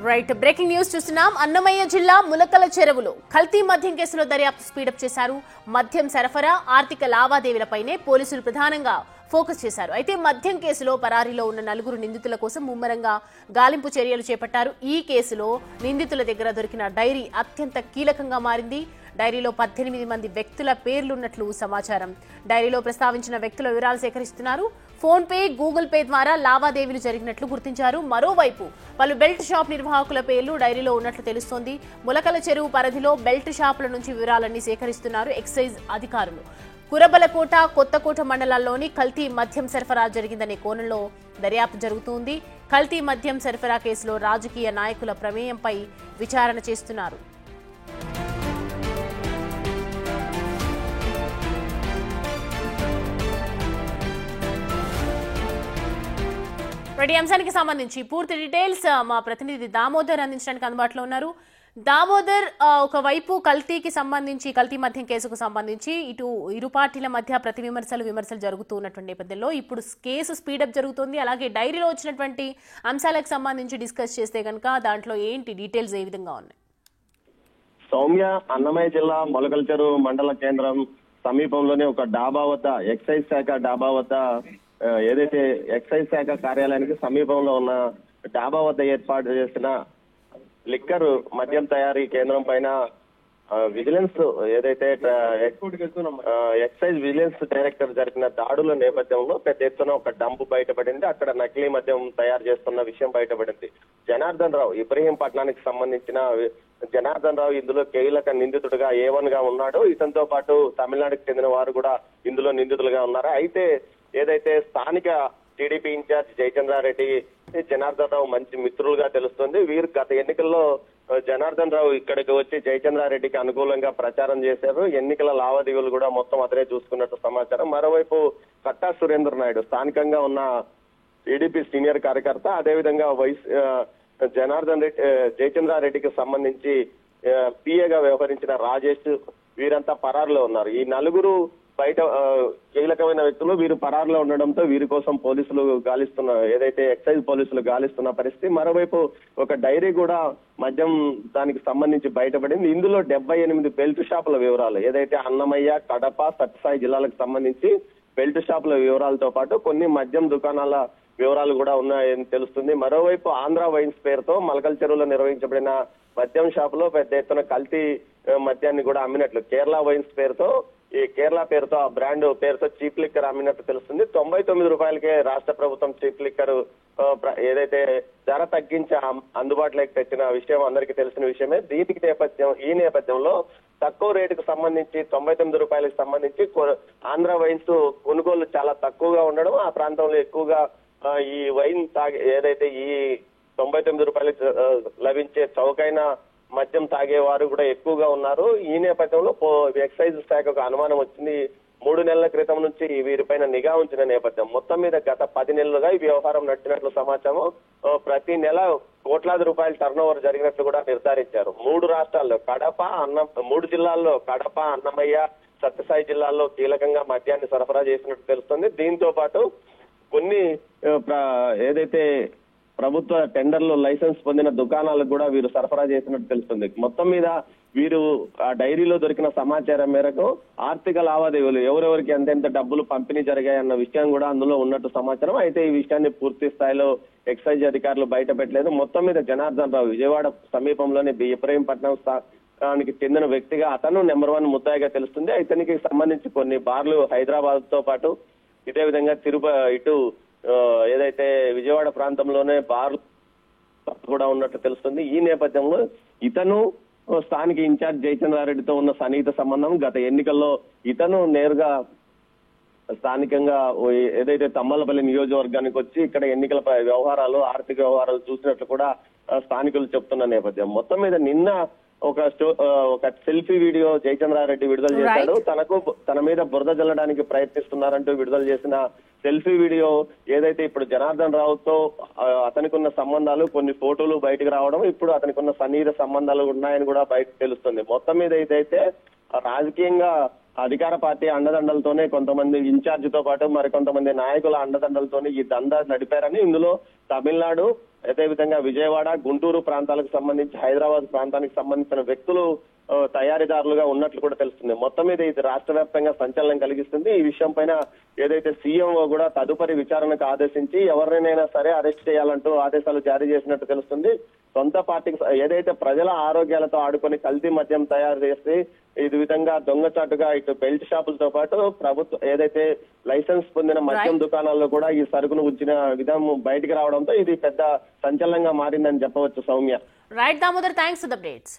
Right breaking news చూస్తున్నాం. అన్నమయ్య జిల్లా ములకల చెరువులో కల్తీ మద్యం కేసులో దర్యాప్తు స్పీడప్ చేశారు. మద్యం సరఫరా, ఆర్థిక లావాదేవీలపైనే పోలీసులు ప్రధానంగా ఫోకస్ చేశారు. అయితే మద్యం కేసులో పరారీలో ఉన్న 4 నిందితుల కోసం ముమ్మరంగా గాలింపు చర్యలు చేపట్టారు. ఈ కేసులో నిందితుల దగ్గర దొరికిన డైరీ అత్యంత కీలకంగా మారింది. డైరీలో 18 మంది వ్యక్తుల పేర్లున్నట్లు సమాచారం. డైరీలో ప్రస్తావించిన వ్యక్తుల వివరాలు సేకరిస్తున్నారు. ఫోన్ పే, గూగుల్ పే ద్వారా లావాదేవీలు జరిగినట్లు గుర్తించారు. మరోవైపు పలు బెల్ట్ షాప్ నిర్వాహకుల పేర్లు డైరీలో ఉన్నట్లు తెలుస్తోంది. ములకల చెరువు పరిధిలో బెల్ట్ షాపుల నుంచి వివరాలన్నీ సేకరిస్తున్నారు ఎక్సైజ్ అధికారులు. కురబలకోట, కొత్తకోట మండలాల్లోని కల్తీ మద్యం సరఫరా జరిగిందనే కోణంలో దర్యాప్తు జరుగుతోంది. కల్తీ మద్యం సరఫరా కేసులో రాజకీయ నాయకుల ప్రమేయంపై విచారణ చేస్తున్నారు. ఈ అంశానికి సంబంధించి పూర్తి డీటెయిల్స్ మా ప్రతినిధి దామోదర్ అందించడానికి అందుబాటులో ఉన్నారు. దామోదర్, ఒకవైపు కల్తీకి సంబంధించి, కల్తీ మద్యం కేసుకు సంబంధించి ఇరు పార్టీల మధ్య ప్రతి విమర్శలు జరుగుతున్నటువంటి నేపథ్యంలో ఇప్పుడు కేసు స్పీడప్ జరుగుతుంది. అలాగే డైరీలో వచ్చినటువంటి అంశాలకు సంబంధించి డిస్కస్ చేస్తే కనుక దాంట్లో ఏంటి డీటెయిల్స్ ఏ విధంగా ఉన్నాయి? సౌమ్య, అన్నమయ్య జిల్లా మొలకల చెరువు మండల కేంద్రం సమీపంలోనే ఒక డాబా వద్ద, ఎక్సైజ్ శాఖ డాబా వద్ద, ఏదైతే ఎక్సైజ్ శాఖ కార్యాలయానికి సమీపంలో ఉన్న డాబా వద్ద ఏర్పాటు చేసిన లిక్కర్ మద్యం తయారీ కేంద్రం పైన విజిలెన్స్, ఏదైతే ఎక్సైజ్ విజిలెన్స్ డైరెక్టర్ జరిపిన దాడుల నేపథ్యంలో పెద్ద ఎత్తున ఒక డంప్ బయటపడింది. అక్కడ నకిలీ మద్యం తయారు చేస్తున్న విషయం బయటపడింది. జనార్దన్ రావు, ఇబ్రహీంపట్నానికి సంబంధించిన జనార్దన్ రావు ఇందులో కీలక నిందితుడిగా A1 గా ఉన్నాడు. ఇతనితో పాటు తమిళనాడుకు చెందిన వారు కూడా ఇందులో నిందితులుగా ఉన్నారు. అయితే ఏదైతే స్థానిక టీడీపీ ఇన్ఛార్జ్ జయచంద్రారెడ్డి, జనార్దన్ రావు మంచి మిత్రులుగా తెలుస్తుంది. వీరు గత ఎన్నికల్లో జనార్దన్ రావు ఇక్కడికి వచ్చి జయచంద్రారెడ్డికి అనుకూలంగా ప్రచారం చేశారు. ఎన్నికల లావాదేవీలు కూడా మొత్తం అతనే చూసుకున్నట్టు సమాచారం. మరోవైపు కట్టా సురేంద్ర నాయుడు, స్థానికంగా ఉన్న టీడీపీ సీనియర్ కార్యకర్త, అదేవిధంగా జనార్దన్ రెడ్డి, జయచంద్రారెడ్డికి సంబంధించి పిఏగా వ్యవహరించిన రాజేష్, వీరంతా పరారులో ఉన్నారు. ఈ 4 బయట కీలకమైన వ్యక్తులు వీరు పరారులో ఉండడంతో వీరి కోసం పోలీసులు గాలిస్తున్న, ఏదైతే ఎక్సైజ్ పోలీసులు గాలిస్తున్న పరిస్థితి. మరోవైపు ఒక డైరీ కూడా మద్యం దానికి సంబంధించి బయటపడింది. ఇందులో 78 బెల్ట్ షాపుల వివరాలు, ఏదైతే అన్నమయ్య, కడప, సత్యసాయి జిల్లాలకు సంబంధించి బెల్ట్ షాపుల వివరాలతో పాటు కొన్ని మద్యం దుకాణాల వివరాలు కూడా ఉన్నాయని తెలుస్తుంది. మరోవైపు ఆంధ్ర వైన్స్ పేరుతో మలకల చెరువులో నిర్వహించబడిన మద్యం షాపులో పెద్ద ఎత్తున కల్తీ మద్యాన్ని కూడా అమ్మినట్లు, కేరళ వైన్స్ పేరుతో, ఈ కేరళ పేరుతో, ఆ బ్రాండ్ పేరుతో చీప్ లిక్కర్ అమ్మినట్టు తెలుస్తుంది. 99 రూపాయలకే రాష్ట్ర ప్రభుత్వం చీప్ లిక్కర్ ఏదైతే ధర తగ్గించి అందుబాటులోకి తెచ్చిన విషయం అందరికీ తెలిసిన విషయమే. ఈ నేపథ్యంలో తక్కువ రేటుకు సంబంధించి 99 రూపాయలకు సంబంధించి ఆంధ్ర వైన్స్ కొనుగోలు చాలా తక్కువగా ఉండడం, ఆ ప్రాంతంలో ఎక్కువగా ఈ వైన్ ఏదైతే ఈ 99 రూపాయలకు లభించే చౌకైన మద్యం తాగేవారు కూడా ఎక్కువగా ఉన్నారు. ఈ నేపథ్యంలో ఎక్సైజ్ శాఖకు అనుమానం వచ్చింది. 3 నెలల క్రితం నుంచి వీరిపైన నిఘా ఉంచిన నేపథ్యం. మొత్తం మీద గత 10 నెలలుగా ఈ వ్యవహారం నడిచినట్లు సమాచారం. ప్రతి నెల కోట్లాది రూపాయల టర్నోవర్ జరిగినట్లు కూడా నిర్ధారించారు. 3 రాష్ట్రాల్లో 3 జిల్లాల్లో కడప, అన్నమయ్య, సత్యసాయి జిల్లాల్లో కీలకంగా మద్యాన్ని సరఫరా చేసినట్టు తెలుస్తుంది. దీంతో పాటు కొన్ని ఏదైతే ప్రభుత్వ టెండర్లు లైసెన్స్ పొందిన దుకాణాలకు కూడా వీరు సరఫరా చేసినట్టు తెలుస్తుంది. మొత్తం మీద వీరు ఆ డైరీలో దొరికిన సమాచారం మేరకు ఆర్థిక లావాదేవీలు, ఎవరెవరికి ఎంతెంత డబ్బులు పంపిణీ జరిగాయన్న విషయం కూడా అందులో ఉన్నట్టు సమాచారం. అయితే ఈ విషయాన్ని పూర్తి స్థాయిలో ఎక్సైజ్ అధికారులు బయట పెట్టలేదు. మొత్తం మీద జనార్దన్ రావు విజయవాడ సమీపంలోని ఇబ్రహీంపట్నానికి చెందిన వ్యక్తిగా, అతను నెంబర్ 1 ముద్దాయిగా తెలుస్తుంది. ఇతనికి సంబంధించి కొన్ని బార్లు హైదరాబాద్ తో పాటు ఇదే విధంగా ఇటు ఏదైతే విజయవాడ ప్రాంతంలోనే బార్లు కూడా ఉన్నట్టు తెలుస్తుంది. ఈ నేపథ్యంలో ఇతను స్థానిక ఇన్ఛార్జ్ జయచంద్రారెడ్డితో ఉన్న సన్నిహిత సంబంధం, గత ఎన్నికల్లో ఇతను నేరుగా స్థానికంగా ఏదైతే తమ్మలపల్లి నియోజకవర్గానికి వచ్చి ఇక్కడ ఎన్నికల వ్యవహారాలు, ఆర్థిక వ్యవహారాలు చూసినట్లు కూడా స్థానికులు చెప్తున్న నేపథ్యం. మొత్తం మీద నిన్న ఒక సెల్ఫీ వీడియో జయచంద్రారెడ్డి విడుదల చేశాడు. తన మీద బురద జల్లడానికి ప్రయత్నిస్తున్నారంటూ విడుదల చేసిన సెల్ఫీ వీడియో ఏదైతే ఇప్పుడు జనార్దన్ రావుతో అతనికి ఉన్న సంబంధాలు, కొన్ని ఫోటోలు బయటకు రావడం, ఇప్పుడు అతనికి ఉన్న సన్నిహిత సంబంధాలు ఉన్నాయని కూడా బయటకు తెలుస్తుంది. మొత్తం మీద ఇదైతే రాజకీయంగా అధికార పార్టీ అండదండలతోనే కొంతమంది ఇన్ఛార్జ్ తో పాటు మరికొంతమంది నాయకుల అండదండలతోనే ఈ దందా నడిపారని, ఇందులో తమిళనాడు, అదేవిధంగా విజయవాడ, గుంటూరు ప్రాంతాలకు సంబంధించి, హైదరాబాద్ ప్రాంతానికి సంబంధించిన వ్యక్తులు తయారీదారులుగా ఉన్నట్లు కూడా తెలుస్తుంది. మొత్తం మీద ఇది రాష్ట్ర వ్యాప్తంగా సంచలనం కలిగిస్తుంది. ఈ విషయం పైన ఏదైతే సీఎంఓ కూడా తదుపరి విచారణకు ఆదేశించి ఎవరినైనా సరే అరెస్ట్ చేయాలంటూ ఆదేశాలు జారీ చేసినట్టు తెలుస్తుంది. సొంత పార్టీకి ఏదైతే ప్రజల ఆరోగ్యాలతో ఆడుకొని కల్తీ మద్యం తయారు చేసి ఈ విధంగా దొంగచాటుగా ఇటు బెల్ట్ షాపులతో పాటు ప్రభుత్వం ఏదైతే లైసెన్స్ పొందిన మద్యం దుకాణాల్లో కూడా ఈ సరుకును ఉంచిన విధం బయటికి రావడంతో ఇది పెద్ద సంచలనంగా మారిందని చెప్పవచ్చు. Soumya. Right Damodar, thanks for the updates.